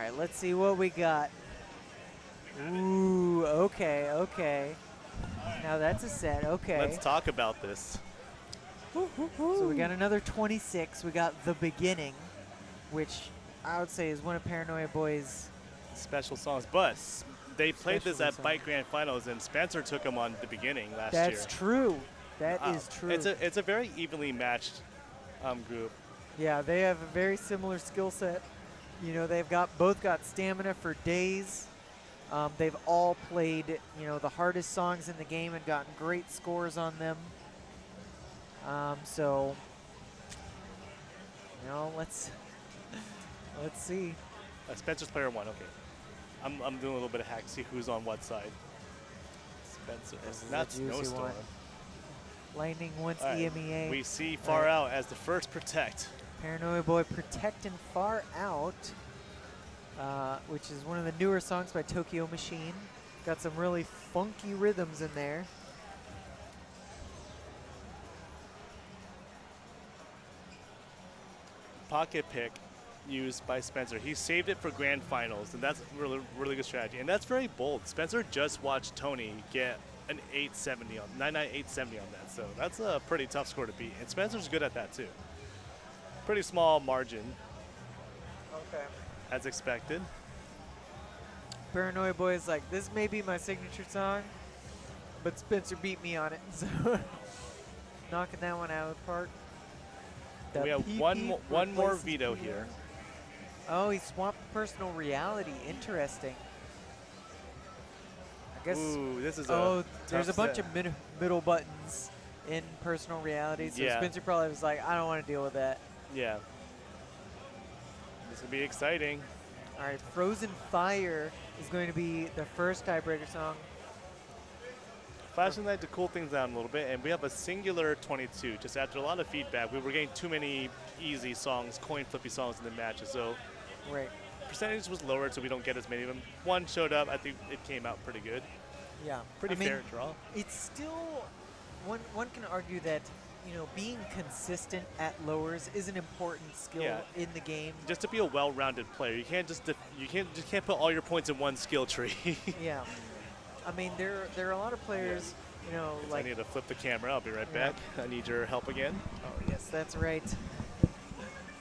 right, let's see what we got. Ooh, okay, okay. Now that's a set, okay. Let's talk about this. So we got another 26. We got The Beginning, which I would say is one of Paranoia Boy's Special songs, but they played this at Specialty Bike song. Grand Finals, and Spencer took them on the beginning last year. That's true. That is true. It's a very evenly matched group. Yeah, they have a very similar skill set. You know, they've both got stamina for days. They've all played, you know, the hardest songs in the game and gotten great scores on them. So, you know, let's see. Spencer's player 1. Okay, I'm doing a little bit of hack. See who's on what side. Spencer. This is That's a juicy Snowstorm. one. Lightning wants All right, EMEA. We see Far Out as the first protect. Paranoia Boy protecting Far Out, which is one of the newer songs by Tokyo Machine. Got some really funky rhythms in there. Pocket pick used by Spencer. He saved it for grand finals, and that's really good strategy. And that's very bold. Spencer just watched Tony get an 870 on 870 on that, so that's a pretty tough score to beat. And Spencer's good at that too. Pretty small margin, Okay. as expected. Paranoia Boy is like, this may be my signature song, but Spencer beat me on it, so knocking that one out of the park. We have one more veto here. Oh, he swapped personal reality. Interesting. I guess. Ooh, this is there's a tough bunch set. of middle buttons in personal reality, so Yeah. Spencer probably was like, I don't want to deal with that. Yeah. This will be exciting. All right, Frozen Fire is going to be the first tiebreaker song. Flashing Light to cool things down a little bit, and we have a singular 22. Just after a lot of feedback, we were getting too many easy songs, coin flippy songs in the matches, so Right. percentage was lowered, so we don't get as many of them. One showed up. I think it came out pretty good. Yeah. Pretty I mean, fair draw. It's still one can argue that, you know, being consistent at lowers is an important skill Yeah. in the game. Just to be a well-rounded player, you can't just put all your points in one skill tree. Yeah. I mean, there are a lot of players, you know, I like. need to flip the camera. I'll be right Yeah. back. I need your help again. Oh yes, that's right.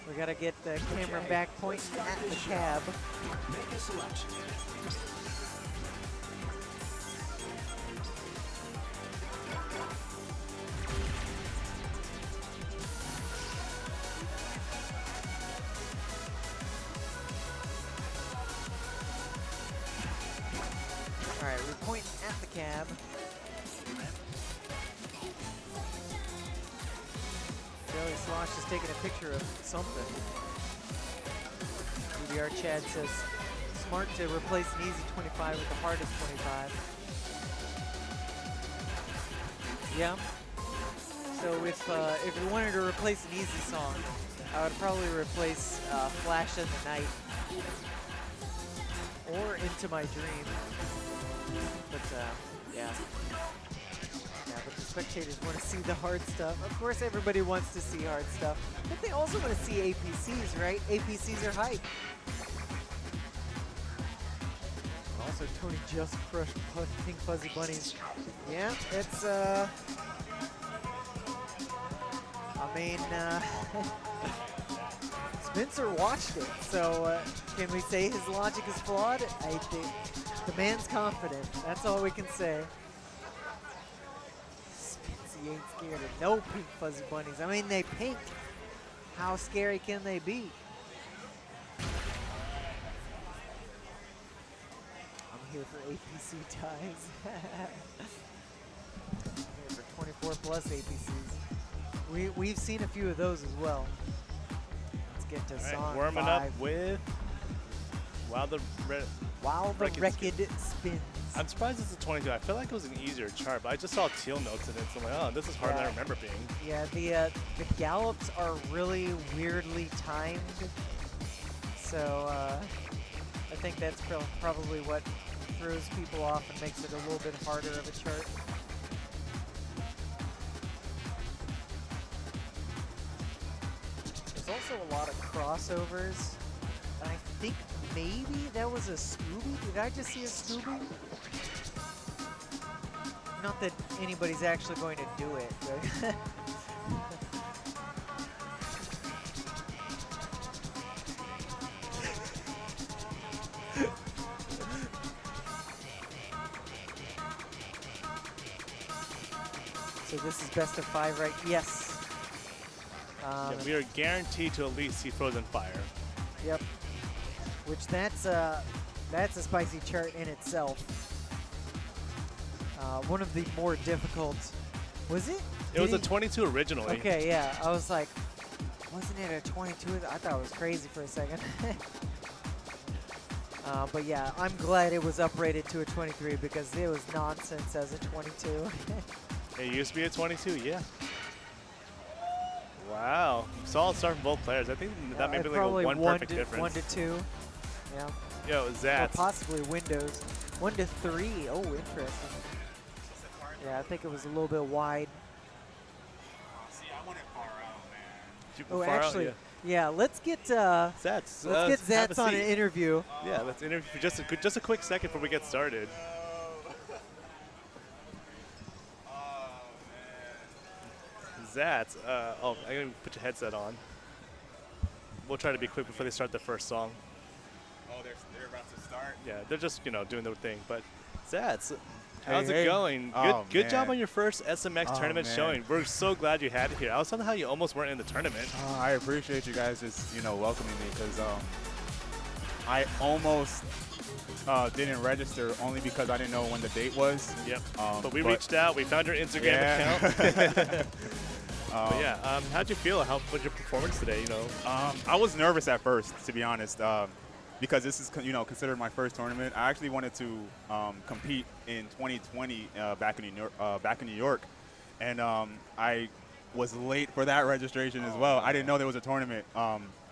We gotta get the camera back pointing at the cab. Make a selection. All right, we're pointing at the cab. Joey Slosh is taking a picture of something. DDR Chad says, smart to replace an easy 25 with the hardest 25. Yeah. So if we wanted to replace an easy song, I would probably replace Flash in the Night or Into My Dream. But yeah. Yeah, but the spectators want to see the hard stuff. Of course, everybody wants to see hard stuff, but they also want to see APCs, right? APCs are hype. Also, Tony just crushed Pink Fuzzy Bunnies. Yeah, it's I mean, Spencer watched it, so can we say his logic is flawed? I think the man's confident. That's all we can say. Spencer ain't scared of no Pink Fuzzy Bunnies. I mean, they pink. How scary can they be? I'm here for APC ties. I'm here for 24 plus APCs. We've seen a few of those as well. Let's get to All right, song warming 5. up with While the Record Spins. I'm surprised it's a 22. I feel like it was an easier chart, but I just saw teal notes in it, so I'm like, oh, this is harder than I remember being. Yeah, the gallops are really weirdly timed, so I think that's probably what throws people off and makes it a little bit harder of a chart. There's also a lot of crossovers, and I think maybe that was a Scooby. Did I just see a Scooby? Not that anybody's actually going to do it, but so this is best of 5, right? Yes. Yeah, we are guaranteed to at least see Frozen Fire. Yep. Which that's a spicy chart in itself. One of the more difficult. Was it? It was a 22 originally. Okay, yeah. I was like, wasn't it a 22? I thought it was crazy for a second. But yeah, I'm glad it was uprated to a 23 because it was nonsense as a 22. It used to be a 22, yeah. Wow. Solid start from both players. I think that may be like a one perfect difference. 1 to 2. Yeah. Yo, Zats. Or possibly Windows. 1 to 3. Oh, interesting. Yeah, I think it was a little bit wide. See, I want it far out, man. Oh, Far out, actually, yeah. Let's get Zats. Zats. Let's get have a Zats on an seat. interview. Yeah, let's interview for just a quick second before we get started. Zats. Oh, I'm gonna put your headset on. We'll try to be quick before they start the first song. Oh, they're about to start? Yeah, they're just doing their thing. But Zats, Hey, how's it hey. going? Oh, Good job man. on your first SMX tournament man. showing. We're so glad you had it here. I was wondering how you almost weren't in the tournament. I appreciate you guys just welcoming me because I almost didn't register only because I didn't know when the date was. Yep. But we reached out. We found your Instagram account. But yeah, how'd you feel? How was your performance today? I was nervous at first, to be honest, because this is considered my first tournament. I actually wanted to compete in 2020 back in New York, and I was late for that registration as well. I didn't know there was a tournament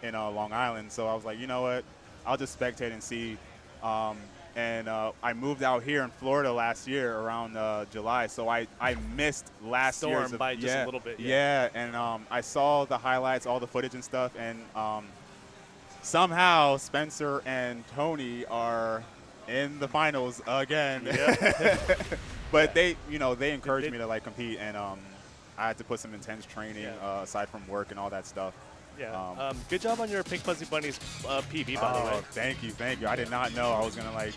in Long Island, so I was like, you know what, I'll just spectate and see. And I moved out here in Florida last year around July, so I missed last year's. Storm by just a little bit. Yeah, and I saw the highlights, all the footage and stuff, and somehow Spencer and Tony are in the finals again. Yep. But they encouraged me to compete, and I had to put some intense training aside from work and all that stuff. Yeah. Good job on your Pink Fuzzy Bunnies PB, by the way. Thank you. I did not know I was gonna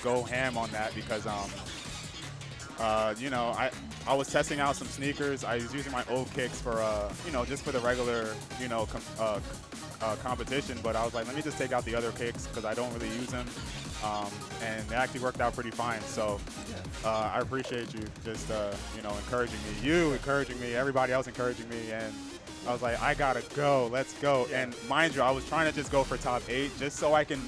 go ham on that because I was testing out some sneakers. I was using my old kicks for just for the regular competition, but I was like, let me just take out the other kicks because I don't really use them, and they actually worked out pretty fine. So I appreciate you just encouraging me, encouraging me, everybody else encouraging me, and I was like, I gotta go, let's go. Yeah. And mind you, I was trying to just go for top 8 just so I can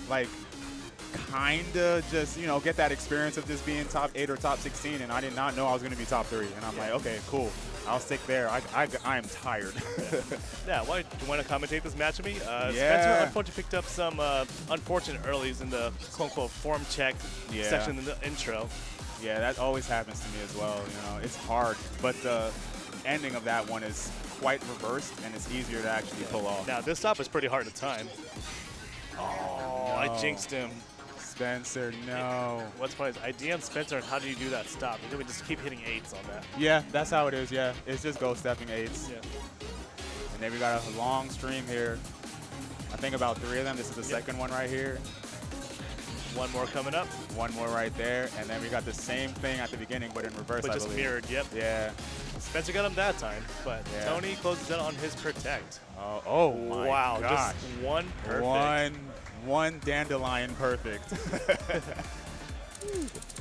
kinda just get that experience of just being top 8 or top 16, and I did not know I was gonna be top 3, and I'm like, okay, cool, I'll stick there. I am tired. Yeah, do you want to commentate this match with me? Yeah. Spencer unfortunately picked up some unfortunate earlies in the quote-unquote form check section in the intro. Yeah, that always happens to me as well. It's hard, but the ending of that one is quite reversed, and it's easier to actually pull off. Now, this stop is pretty hard to time. Oh, no. I jinxed him. Spencer, no. What's funny is I DM'd Spencer on how do you do that stop. You we just keep hitting 8s on that. Yeah, that's how it is, yeah. It's just go stepping 8s. Yeah. And then we got a long stream here. I think about 3 of them. This is the second one right here. One more coming up. One more right there. And then we got the same thing at the beginning, but in reverse, But I just believe. mirrored, yep. Yeah. Spencer got him that time, but Yeah. Tony closes out on his protect. Oh my wow, gosh. just one perfect. One dandelion perfect.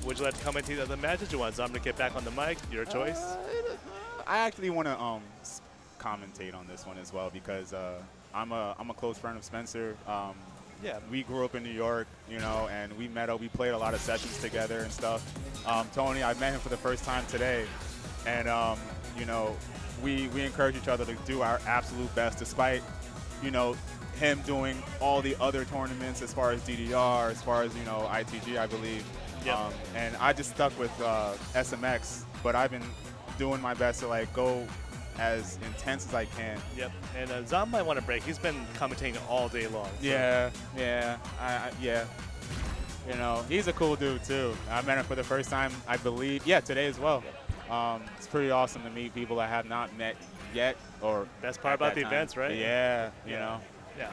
Would you like to commentate on the match? Did you want Zom to get back on the mic? Your choice. I actually want to commentate on this one as well because I'm a close friend of Spencer. Yeah, we grew up in New York, and we met up. We played a lot of sessions together and stuff. Tony, I met him for the first time today, and we encourage each other to do our absolute best, despite him doing all the other tournaments as far as DDR, as far as ITG, I believe. Yep. And I just stuck with SMX, but I've been doing my best to go as intense as I can. Yep. And Zom might want to break. He's been commentating all day long. So. Yeah, yeah. You know, he's a cool dude too. I met him for the first time, I believe. Yeah, today as well. It's pretty awesome to meet people I have not met yet. Or best part about the events, right? Yeah, you know. Yeah,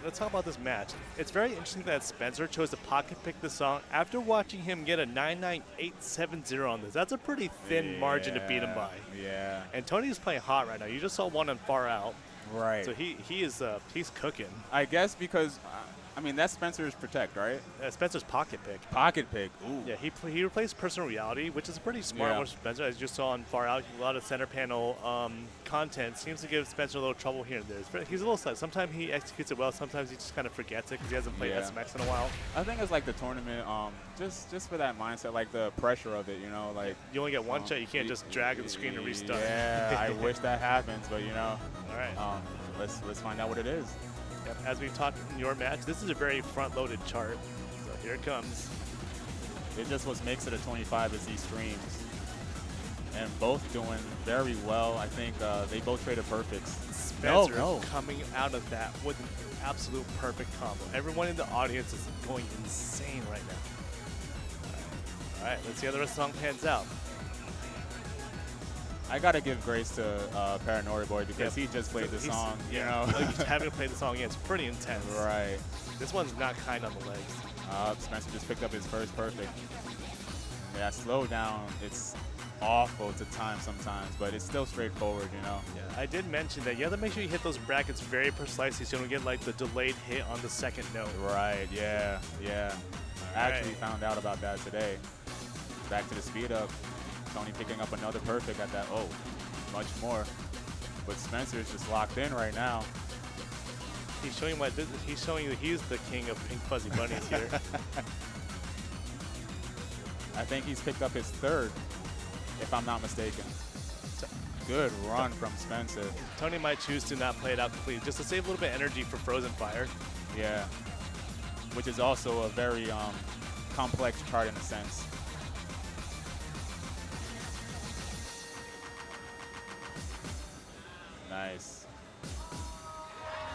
let's talk about this match. It's very interesting that Spencer chose to pocket pick the song after watching him get a 99870 on this. That's a pretty thin margin to beat him by. Yeah. And Tony is playing hot right now. You just saw one on Far Out. Right. So he's cooking. I guess because I mean that's Spencer's Protect, right? Spencer's pocket pick. Pocket pick. Ooh. Yeah, he replaced Personal Reality, which is a pretty smart one for Spencer. As you just saw on Far Out, a lot of center panel content seems to give Spencer a little trouble here and there. He's a little slow. Sometimes he executes it well. Sometimes he just kind of forgets it because he hasn't played SMX in a while. I think it's like the tournament, just for that mindset, like the pressure of it, you know, like you only get one shot. You can't just drag the screen and restart. Yeah, I wish that happens, but you know. All right. Let's find out what it is. Yep. As we talked in your match, this is a very front-loaded chart. So here it comes. It just what makes it a 25 is these streams. And both doing very well. I think they both traded perfects. Spencer coming out of that with an absolute perfect combo. Everyone in the audience is going insane right now. All right, let's see how the rest of the song pans out. I gotta give grace to Paranoia Boy because he just played the song. You know, like having to play the song again, it's pretty intense. Right. This one's not kind on the legs. Spencer just picked up his first perfect. Yeah, slow down. It's awful to time sometimes, but it's still straightforward, you know. Yeah, I did mention that you have to make sure you hit those brackets very precisely so you don't get like the delayed hit on the second note. Right. Yeah. Yeah. I actually found out about that today. Back to the speed up. Tony picking up another perfect at that. Oh, much more. But Spencer's just locked in right now. He's showing you that he's the king of pink fuzzy bunnies here. I think he's picked up his third, if I'm not mistaken. Good run from Spencer. Tony might choose to not play it out completely, just to save a little bit of energy for Frozen Fire. Yeah, which is also a very complex chart in a sense. Nice.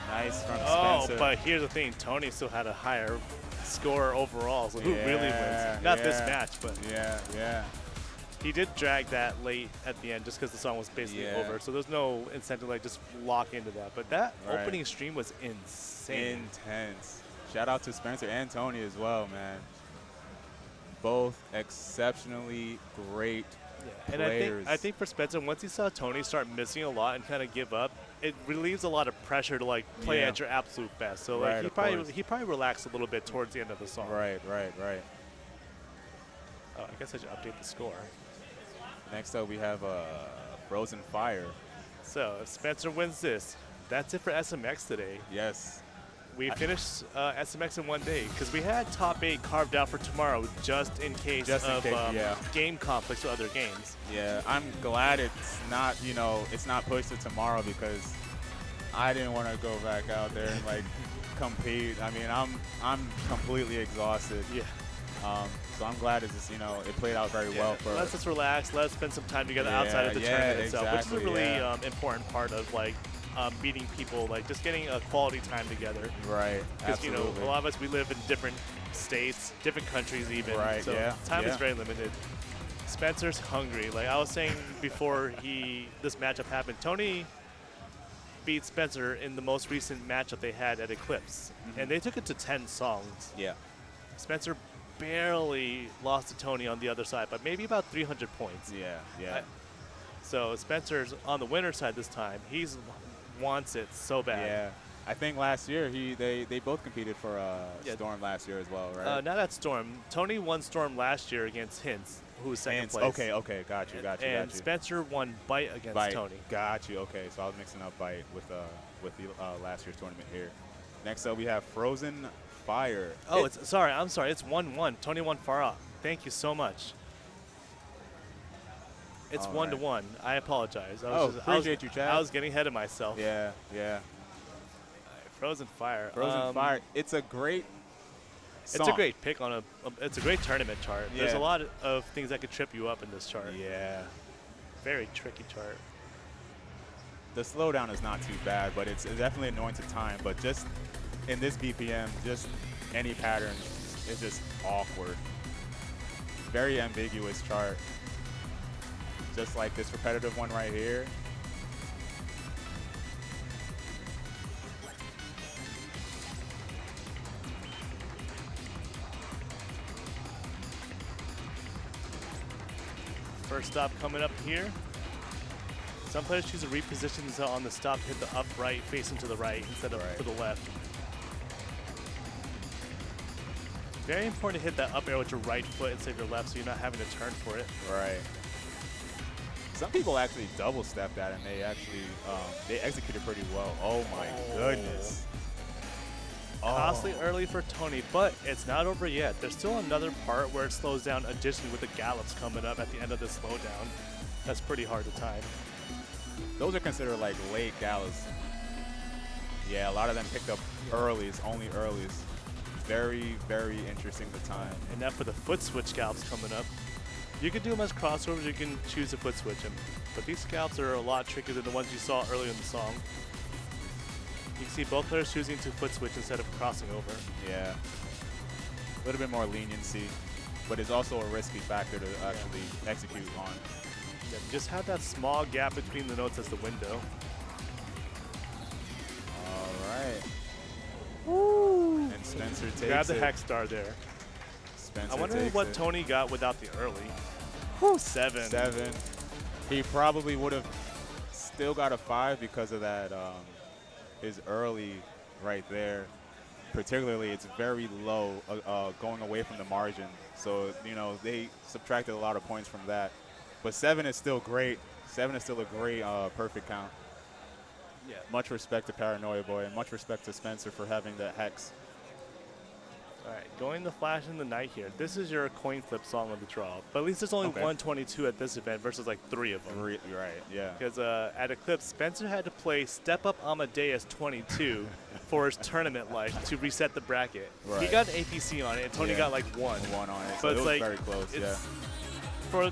Nice from Spencer. Oh, but here's the thing. Tony still had a higher score overall, so who really wins? Not this match, but yeah. He did drag that late at the end just because the song was basically over, so there's no incentive to like just lock into that. But that opening stream was insane. Intense. Shout out to Spencer and Tony as well, man. Both exceptionally great players. And I think for Spencer, once he saw Tony start missing a lot and kind of give up, it relieves a lot of pressure to like play at your absolute best. So like he probably relaxed a little bit towards the end of the song. Right. Oh, I guess I should update the score. Next up, we have Frozen Fire. So if Spencer wins this, that's it for SMX today. Yes. We finished SMX in one day because we had top 8 carved out for tomorrow just in case game conflicts with other games. Yeah, I'm glad it's not, it's not pushed to tomorrow because I didn't want to go back out there and like compete. I mean, I'm completely exhausted. Yeah. So I'm glad it's just, it played out very well for us. Let's just relax. Let's spend some time together outside of the tournament itself, which is a really important part of like meeting people, like just getting a quality time together. Right. Because a lot of us, we live in different states, different countries even. Right. So time is very limited. Spencer's hungry. Like I was saying before this matchup happened, Tony beat Spencer in the most recent matchup they had at Eclipse, and they took it to 10 songs. Yeah. Spencer barely lost to Tony on the other side, but maybe about 300 points. Yeah. So Spencer's on the winner's side this time. He wants it so bad. Yeah. I think last year they both competed for Storm last year as well, right? Not at Storm. Tony won Storm last year against Hints, who was second place. Okay. Got you. And Spencer won Bite against Tony. Got you. Okay, so I was mixing up Bite with the last year's tournament here. Next up, we have Frozen Fire. Oh, I'm sorry. It's 1-1. Tony won Far Out. Thank you so much. It's 1-1. I apologize. Appreciate you, Chad. I was getting ahead of myself. Yeah. Frozen Fire. Frozen Fire. It's a great song. It's a great pick on it's a great tournament chart. Yeah. There's a lot of things that could trip you up in this chart. Yeah. Very tricky chart. the slowdown is not too bad, but it's definitely annoying to time. But just in this BPM, just any pattern is just awkward. Very ambiguous chart. Just like this repetitive one right here. First stop coming up here. Some players choose to reposition themselves on the stop to hit the upright facing to the right instead of to the left. Very important to hit that up arrow with your right foot instead of your left so you're not having to turn for it. Right. Some people actually double step that and they actually they execute it pretty well. Oh my goodness. Costly early for Tony, but it's not over yet. There's still another part where it slows down additionally with the gallops coming up at the end of the slowdown. That's pretty hard to time. Those are considered like late gallops. Yeah, a lot of them picked up earlies, only earlies. Very, very interesting to time. And now for the foot switch gallops coming up. You can do them as crossovers, you can choose to foot switch them. But these scalps are a lot trickier than the ones you saw earlier in the song. You can see both players choosing to foot switch instead of crossing over. Yeah. A little bit more leniency, but it's also a risky factor to actually execute on. Yeah, just have that small gap between the notes as the window. All right. Woo! And Spencer takes Grab the it. hex star there. Spencer I wonder takes what it. Tony got without the early. Whew, 7. 7. He probably would have still got a 5 because of that his early right there. Particularly, it's very low going away from the margin. So, you know, they subtracted a lot of points from that. But 7 is still great. 7 is still a great perfect count. Yeah. Much respect to Paranoia Boy and much respect to Spencer for having that hex. All right, going to Flash in the Night here. This is your coin flip song of the draw. But at least there's only 122 at this event versus like 3 of them. Right, yeah. Because at Eclipse, Spencer had to play Step Up Amadeus 22 for his tournament life to reset the bracket. Right. He got an APC on it, and Tony got like 1. 1 on it, so But it it's was like, very close, yeah.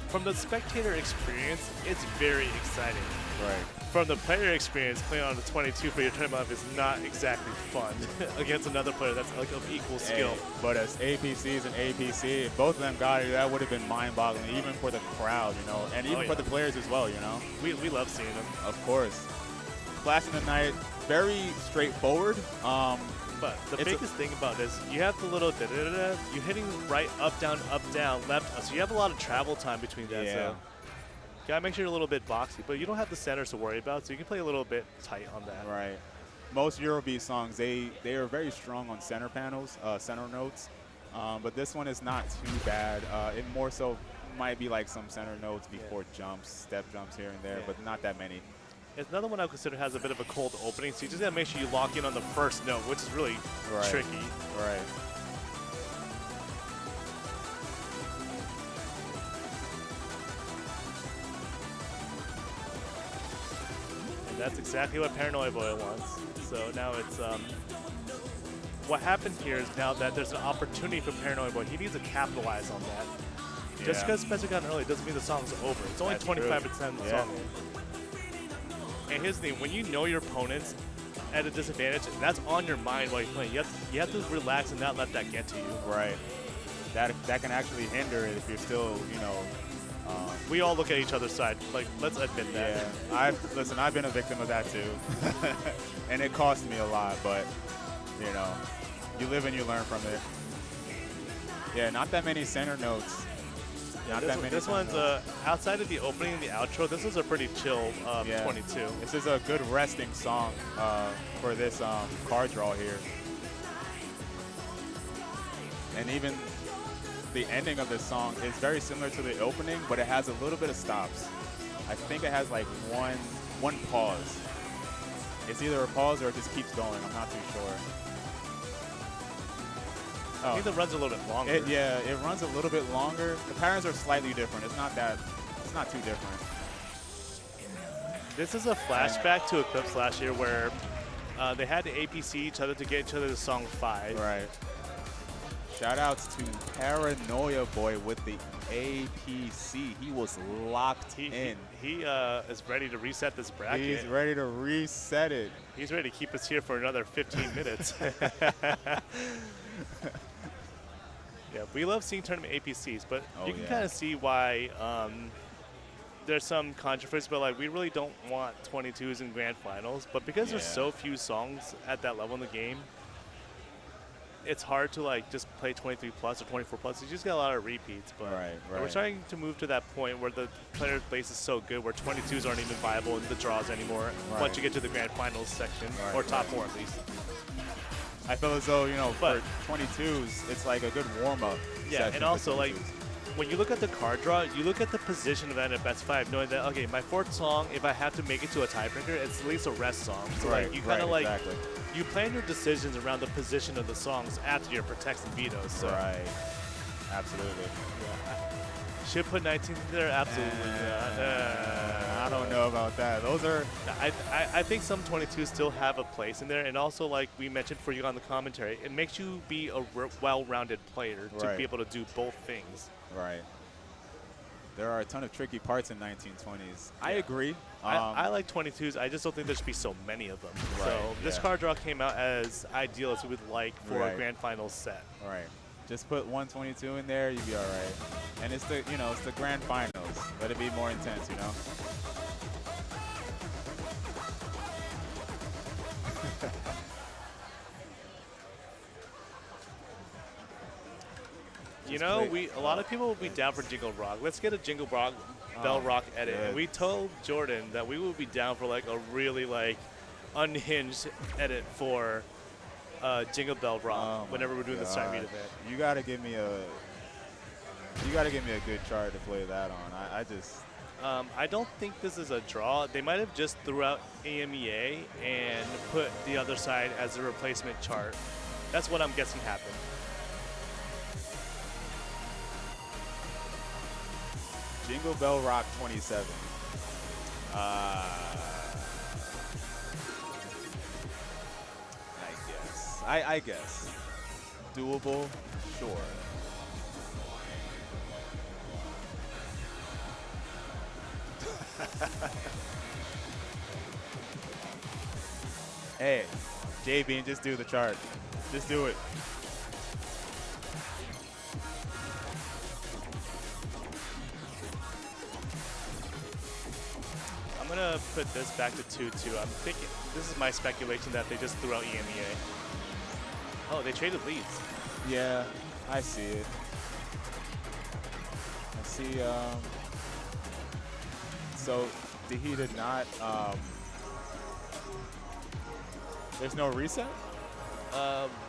From the spectator experience, it's very exciting. Right. From the player experience, playing on the 22 for your tournament life is not exactly fun against another player that's like of equal skill. Hey, but as APCs and APC, if both of them got it, that would have been mind-boggling, even for the crowd, you know, and even for the players as well, you know. We love seeing them. Of course. Flash in the Night, very straightforward. But the biggest thing about this, you have the little da-da-da-da, you're hitting right, up, down, left. So you have a lot of travel time between that. Yeah. So you gotta make sure you're a little bit boxy, but you don't have the centers to worry about, so you can play a little bit tight on that. Right. Most Eurobeat songs, they are very strong on center panels, center notes. But this one is not too bad. It more so might be like some center notes before jumps, step jumps here and there, but not that many. It's another one I would consider has a bit of a cold opening, so you just gotta make sure you lock in on the first note, which is really tricky. Right. And that's exactly what Paranoia Boy wants. So now it's what happened here is now that there's an opportunity for Paranoia Boy, he needs to capitalize on that. Just because Spencer got an early doesn't mean the song's over. It's only 25% of the song. And here's the thing, when you know your opponent's at a disadvantage, that's on your mind while you're playing. You have to relax and not let that get to you. Right. That can actually hinder it if you're still, you know. We all look at each other's side. Like, let's admit that. Yeah. I've been a victim of that too. And it cost me a lot, but, you know, you live and you learn from it. Yeah, not that many center notes. This one's outside of the opening and the outro. This is a pretty chill 22. This is a good resting song for this card draw here. And even the ending of this song is very similar to the opening, but it has a little bit of stops. I think it has like one pause. It's either a pause or it just keeps going. I'm not too sure. I think it runs a little bit longer. It runs a little bit longer. The patterns are slightly different. It's not too different. This is a flashback to Eclipse last year where they had to APC each other to get each other to song 5. Right. shout outs to Paranoia Boy with the APC. He was locked in. He is ready to reset this bracket. He's ready to reset it. He's ready to keep us here for another 15 minutes. Yeah, we love seeing tournament APCs, but you can kind of see why there's some controversy, but like we really don't want 22s in grand finals. But because there's so few songs at that level in the game, it's hard to like just play 23 plus or 24 plus. You just got a lot of repeats. But we're starting to move to that point where the player base is so good where 22s aren't even viable in the draws anymore once you get to the grand finals section or top four at least. I feel as though, you know, for 22s, it's like a good warm-up. Yeah, and also like when you look at the card draw, you look at the position of that at best 5, knowing that, okay, my fourth song, if I have to make it to a tiebreaker, it's at least a rest song. So like you kind of like, you plan your decisions around the position of the songs after your protects and vetoes. So. Right. Absolutely. Should put 19 there? Absolutely. I don't know about that. Those are... I think some 22s still have a place in there. And also, like we mentioned for you on the commentary, it makes you be a well-rounded player to be able to do both things. Right. There are a ton of tricky parts in 1920s. I agree. I like 22s. I just don't think there should be so many of them. So this card draw came out as ideal as we would like for a grand finals set. Right. Just put 122 in there, you'll be all right. And it's the, you know, it's the grand finals. Let it be more intense, you know. You know, a lot of people will be down for Jingle Rock. Let's get a Jingle Rock Bell Rock edit. And we told Jordan that we would be down for like a really like unhinged edit for Jingle Bell Rock whenever we're doing the Side Meet event. You gotta give me a good chart to play that on. I just I don't think this is a draw. They might have just threw out AMEA and put the other side as a replacement chart. That's what I'm guessing happened. Jingle Bell Rock 27. I guess. Doable, sure. Hey, JB, just do the chart. Just do it. I'm gonna put this back to 2-2. I'm thinking, this is my speculation that they just threw out EMEA. Oh, they traded leads. Yeah, I see it. I see, so he did not, there's no reset?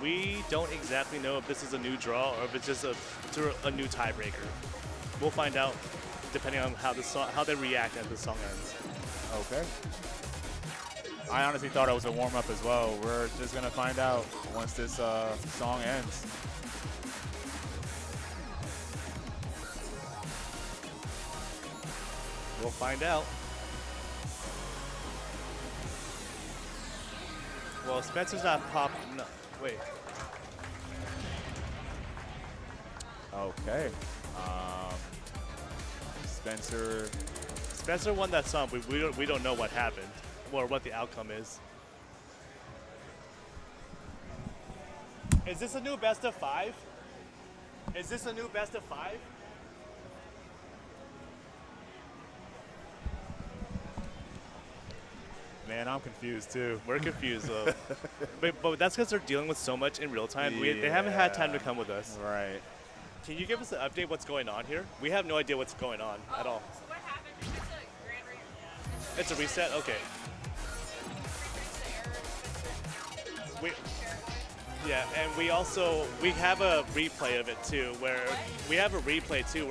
We don't exactly know if this is a new draw or if it's just a new tiebreaker. We'll find out depending on how they react as the song ends. Okay. I honestly thought it was a warm-up as well. We're just going to find out once this song ends. We'll find out. Well, Spencer's not popping. No, wait. Okay. Spencer won that song, but we don't know what happened or what the outcome is. Is this a new best of 5? Is this a new best of 5? Man, I'm confused too. We're confused though. but that's because they're dealing with so much in real time. They haven't had time to come with us. Right. Can you give us an update what's going on here? We have no idea what's going on at all. So what happened? It's a grand reset. It's a reset? Okay. Yeah, and we have a replay of it too, where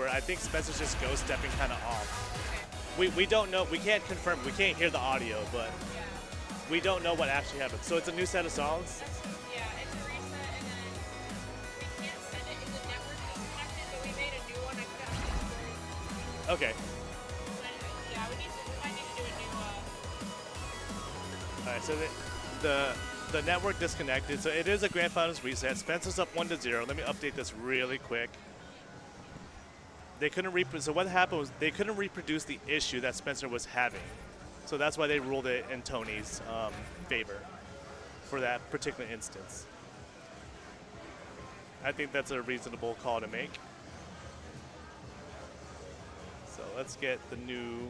I think Spencer's just ghost stepping kind of off. We don't know, we can't confirm, we can't hear the audio, but we don't know what actually happened. So it's a new set of songs? Yeah, it's a reset, and then we can't send it in the network disconnected, but we made a new one. I got it. Okay. Yeah, we might need to do a new. All right, so the network disconnected, so it is a grand finals reset. Spencer's up 1-0. Let me update this really quick. They couldn't so what happened was they couldn't reproduce the issue that Spencer was having. So that's why they ruled it in Tony's favor for that particular instance. I think that's a reasonable call to make. So let's get the new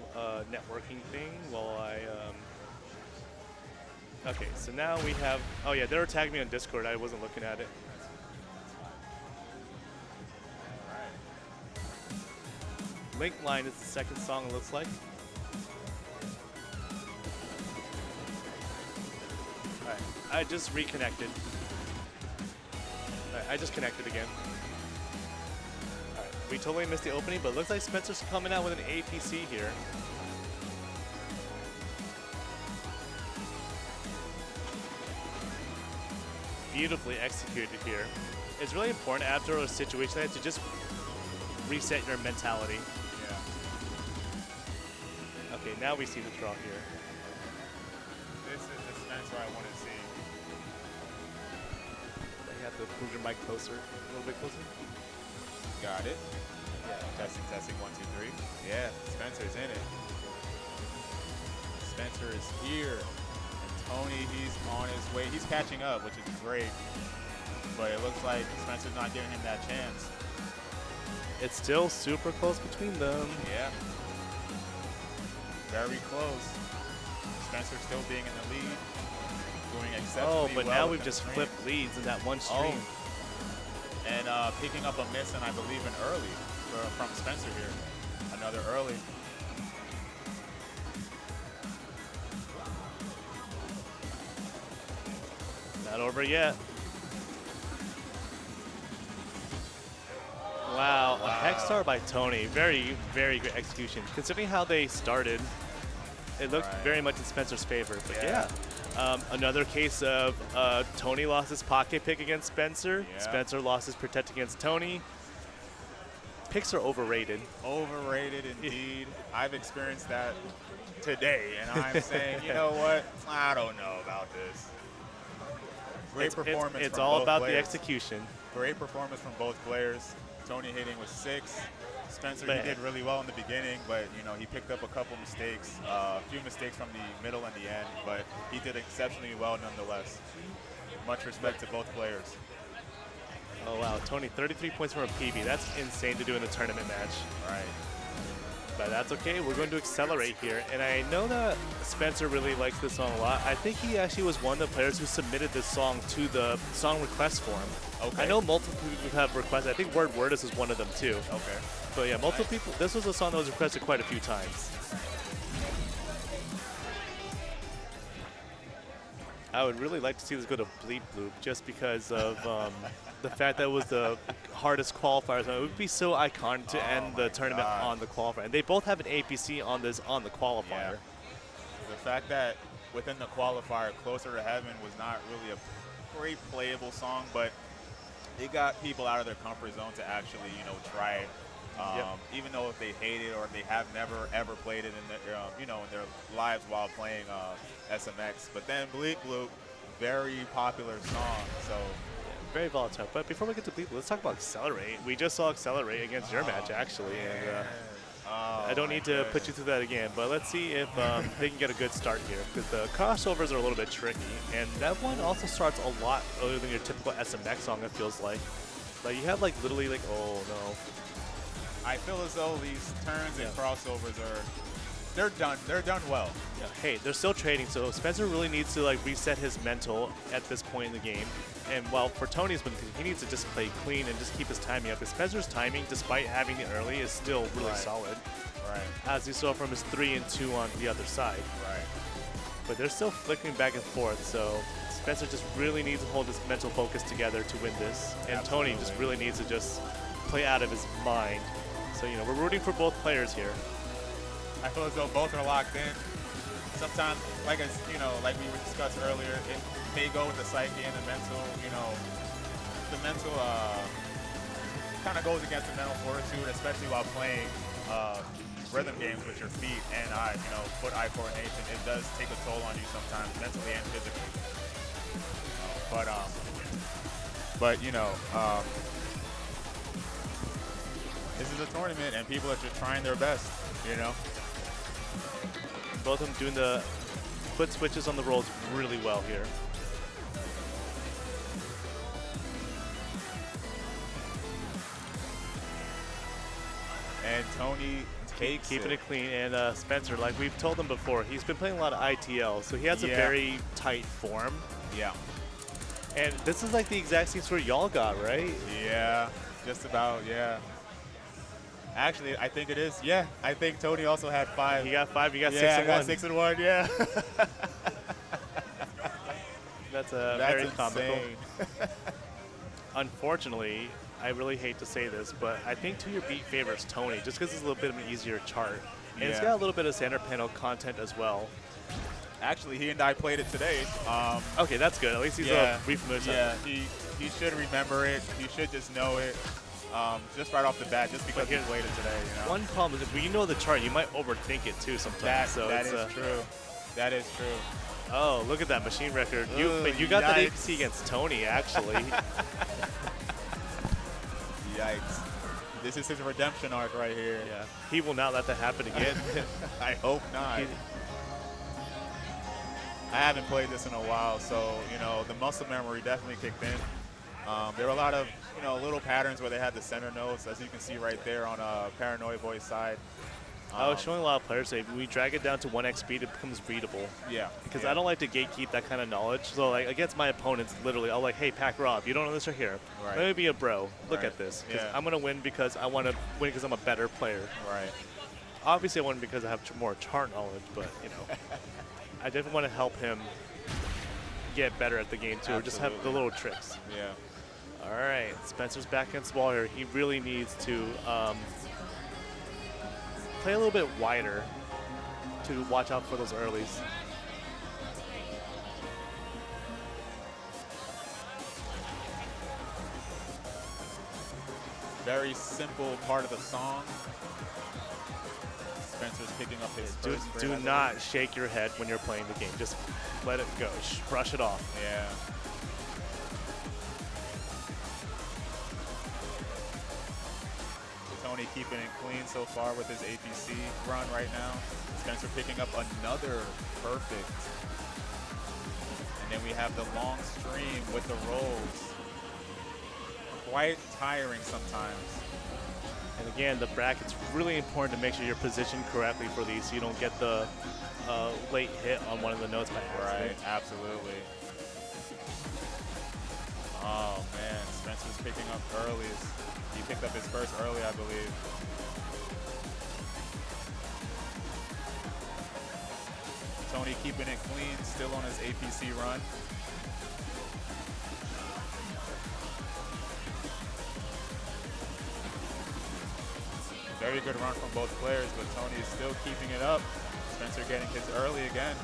networking thing while I... Okay, so now we have... Oh yeah, they were tagging me on Discord. I wasn't looking at it. Link Line is the second song, it looks like. Alright, I just reconnected. Alright, I just connected again. Alright, we totally missed the opening, but it looks like Spencer's coming out with an APC here. Beautifully executed here. It's really important after a situation like that to just reset your mentality. Yeah. Okay, now we see the draw here. This is the Spencer I want to see. You have to move your mic closer, a little bit closer. Got it. Yeah. Testing, testing, 1, 2, 3. Yeah, Spencer's in it. Spencer is here. And Tony, he's on his way. He's catching up, which is great. But it looks like Spencer's not giving him that chance. It's still super close between them. Yeah. Very close. Spencer still being in the lead. Doing exceptionally Oh, but well now with we've the just stream. flipped leads in that one stream. And picking up a miss, and I believe an early from Spencer here. Another early. Not over yet. Wow, a hex star by Tony. Very, very good execution. Considering how they started, it looked Right. very much in Spencer's favor. But Yeah. another case of Tony lost his pocket pick against Spencer. Yeah. Spencer lost his protect against Tony. Picks are overrated. Overrated indeed. I've experienced that today, and I'm saying, you know what? I don't know about this. Great performance It's from all both about players. the execution. Great performance from both players. Tony hitting with 6. Spencer, But- he did really well in the beginning, but you know he picked up a couple mistakes, a few mistakes from the middle and the end, but he did exceptionally well nonetheless. Much respect to both players. Oh wow, Tony, 33 points from a PB. That's insane to do in a tournament match. Right. But that's okay, we're going to accelerate here. And I know that Spencer really likes this song a lot. I think he actually was one of the players who submitted this song to the song request form. Okay. I know multiple people have requested. I think Word Wordus is one of them too. Okay. But yeah, multiple people. This was a song that was requested quite a few times. I would really like to see this go to Bleep Bloop just because of the fact that it was the hardest qualifier. So it would be so iconic to end the tournament on the qualifier. And they both have an APC on this on the qualifier. Yeah. The fact that within the qualifier, Closer to Heaven was not really a great playable song, but it got people out of their comfort zone to actually, you know, try it. Even though if they hate it or they have never ever played it in their, you know, in their lives while playing SMX. But then Bleep Bloop, very popular song. So Very volatile. But before we get to Bleep, let's talk about Accelerate. We just saw Accelerate against your match, actually. And I don't need to put you through that again, but let's see if they can get a good start here, because the crossovers are a little bit tricky. And that one also starts a lot earlier than your typical SMX song, it feels like. Like, you have, like, literally, like, oh, no. I feel as though these turns and crossovers they're done well. Yeah. Hey, they're still trading, so Spencer really needs to, like, reset his mental at this point in the game. And while for Tony's been, he needs to just play clean and just keep his timing up. Because Spencer's timing, despite having it early, is still really solid. Right. As you saw from his 3 and 2 on the other side. Right. But they're still flickering back and forth, so Spencer just really needs to hold his mental focus together to win this. And Tony just really needs to just play out of his mind. So, you know, we're rooting for both players here. I feel as though both are locked in. Sometimes, like we were discussed earlier, it may go with the psyche and the mental, you know, the mental kind of goes against the mental fortitude, especially while playing rhythm games with your feet and foot-eye coordination. It does take a toll on you sometimes, mentally and physically. But you know, this is a tournament, and people are just trying their best. You know. Both of them doing the foot switches on the rolls really well here. And Tony takes Keeping it clean. And Spencer, like we've told him before, he's been playing a lot of ITL, so he has a very tight form. Yeah. And this is like the exact same sort y'all got, right? Yeah, just about, yeah. Actually, I think it is. Yeah, I think Tony also had 5. He got 5, you got 6 yeah, and I got 1. 6 and 1, yeah. That's That's very insane. comical. Unfortunately, I really hate to say this, but I think to your beat favors Tony, just because it's a little bit of an easier chart. And it's Yeah. got a little bit of center panel content as well. Actually, he and I played it today. Okay, that's good. At least he's yeah, a brief moves. yeah, he should remember it. He should just know it, just right off the bat, just because he here's played it today. You know? One problem is if you know the chart, you might overthink it too sometimes. That is true. That is true. Oh, look at that machine record. You Ooh, you got that yikes. APC against Tony, actually. Yikes. This is his redemption arc right here. Yeah, he will not let that happen again. I hope not. I haven't played this in a while, so, you know, the muscle memory definitely kicked in. There were a lot of, you know, little patterns where they had the center notes, as you can see right there on Paranoia voice side. I was showing a lot of players say when we drag it down to 1x speed, it becomes readable. Yeah. Because yeah. I don't like to gatekeep that kind of knowledge. So like against my opponents, literally, I'll like, hey, Pac Rob, you don't know this right here. Right. Let me be a bro. Look Right. at this. 'Cause Yeah. I'm gonna win because I want to win because I'm a better player. Right. Obviously, I win because I have more chart knowledge, but you know, I definitely want to help him get better at the game too, or just have the Absolutely. little tricks. Yeah. All right, Spencer's back against the wall here. He really needs to play a little bit wider to watch out for those earlies. Very simple part of the song. Spencer's picking up his Do, first do grade, I not believe. shake your head when you're playing the game. Just let it go. Brush it off. Yeah. Tony keeping it clean so far with his APC run right now. Spencer picking up another perfect. And then we have the long stream with the rolls. Quite tiring sometimes. And again, the bracket's really important to make sure you're positioned correctly for these so you don't get the late hit on one of the notes by accident. Right, absolutely. Oh man, Spencer's picking up early. He picked up his first early, I believe. Tony keeping it clean, still on his APC run. Very good run from both players, but Tony is still keeping it up. Spencer getting his early again.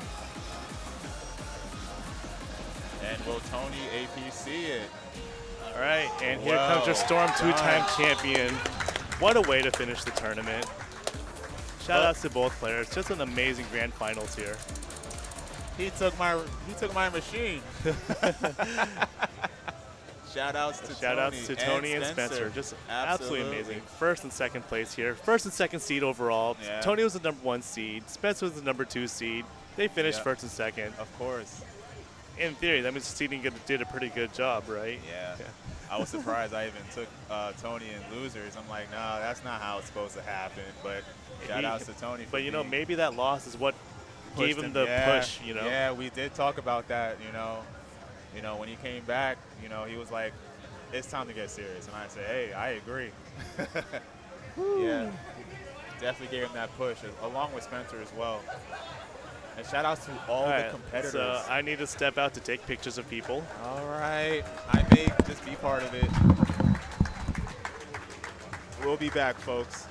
And will Tony APC it? All right, and here comes your Storm two-time champion. What a way to finish the tournament. Shout outs to both players. Just an amazing grand finals here. He took my machine. Shout outs to Tony and Spencer. Just absolutely amazing. First and second place here. First and second seed overall. Yeah. Tony was the #1 seed. Spencer was the #2 seed. They finished first and second. Of course. In theory, that means the seeding did a pretty good job, right? Yeah. I was surprised I even took Tony and losers. I'm like, nah, that's not how it's supposed to happen. But shout outs to Tony. But you know, maybe that loss is what gave him the push. You know. Yeah, we did talk about that. You know, when he came back, you know, he was like, it's time to get serious. And I said, hey, I agree. Yeah, definitely gave him that push, along with Spencer as well. And shout outs to all the competitors. So I need to step out to take pictures of people. All right, I may just be part of it. We'll be back, folks.